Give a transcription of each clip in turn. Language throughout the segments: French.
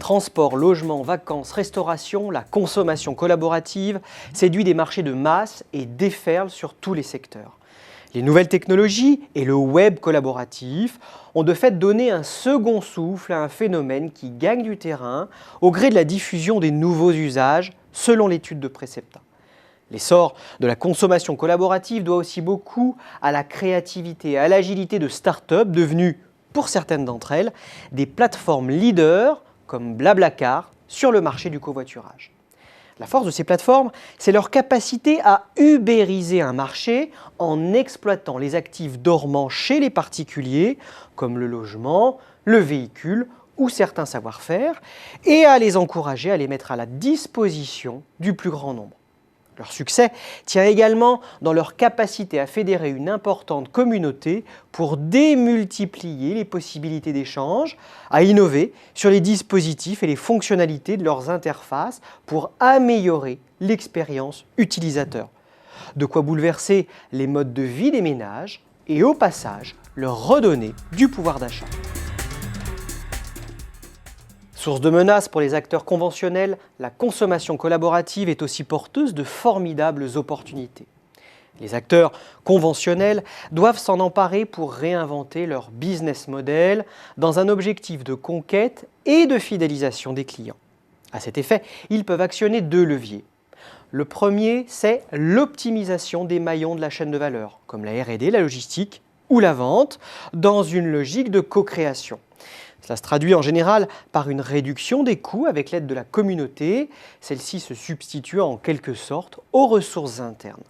Transport, logement, vacances, restauration, la consommation collaborative séduit des marchés de masse et déferle sur tous les secteurs. Les nouvelles technologies et le web collaboratif ont de fait donné un second souffle à un phénomène qui gagne du terrain au gré de la diffusion des nouveaux usages, selon l'étude de Precepta. L'essor de la consommation collaborative doit aussi beaucoup à la créativité et à l'agilité de start-up devenues, pour certaines d'entre elles, des plateformes leaders comme Blablacar sur le marché du covoiturage. La force de ces plateformes, c'est leur capacité à ubériser un marché en exploitant les actifs dormants chez les particuliers, comme le logement, le véhicule ou certains savoir-faire, et à les encourager à les mettre à la disposition du plus grand nombre. Leur succès tient également dans leur capacité à fédérer une importante communauté pour démultiplier les possibilités d'échange, à innover sur les dispositifs et les fonctionnalités de leurs interfaces pour améliorer l'expérience utilisateur. De quoi bouleverser les modes de vie des ménages et au passage leur redonner du pouvoir d'achat. Source de menaces pour les acteurs conventionnels, la consommation collaborative est aussi porteuse de formidables opportunités. Les acteurs conventionnels doivent s'en emparer pour réinventer leur business model dans un objectif de conquête et de fidélisation des clients. À cet effet, ils peuvent actionner deux leviers. Le premier, c'est l'optimisation des maillons de la chaîne de valeur, comme la R&D, la logistique ou la vente, dans une logique de co-création. Cela se traduit en général par une réduction des coûts avec l'aide de la communauté, celle-ci se substituant en quelque sorte aux ressources internes.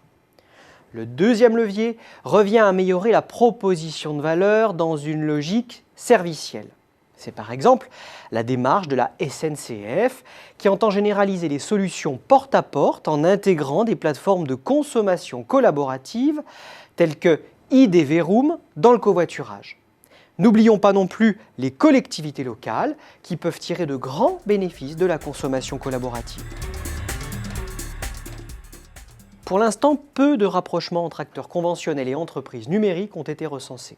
Le deuxième levier revient à améliorer la proposition de valeur dans une logique servicielle. C'est par exemple la démarche de la SNCF qui entend généraliser les solutions porte-à-porte en intégrant des plateformes de consommation collaborative telles que ID Room dans le covoiturage. N'oublions pas non plus les collectivités locales qui peuvent tirer de grands bénéfices de la consommation collaborative. Pour l'instant, peu de rapprochements entre acteurs conventionnels et entreprises numériques ont été recensés.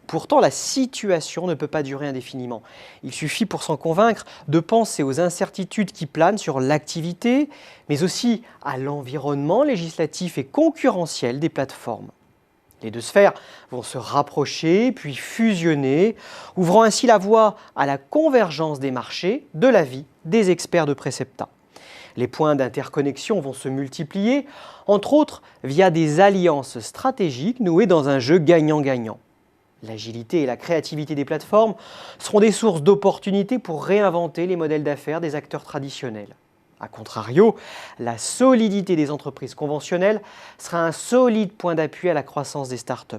Pourtant, la situation ne peut pas durer indéfiniment. Il suffit pour s'en convaincre de penser aux incertitudes qui planent sur l'activité, mais aussi à l'environnement législatif et concurrentiel des plateformes. Les deux sphères vont se rapprocher puis fusionner, ouvrant ainsi la voie à la convergence des marchés de l'avis des experts de Precepta. Les points d'interconnexion vont se multiplier, entre autres via des alliances stratégiques nouées dans un jeu gagnant-gagnant. L'agilité et la créativité des plateformes seront des sources d'opportunités pour réinventer les modèles d'affaires des acteurs traditionnels. A contrario, la solidité des entreprises conventionnelles sera un solide point d'appui à la croissance des startups.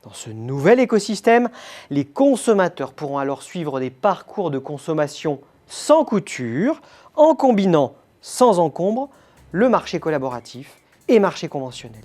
Dans ce nouvel écosystème, les consommateurs pourront alors suivre des parcours de consommation sans couture, en combinant sans encombre le marché collaboratif et marché conventionnel.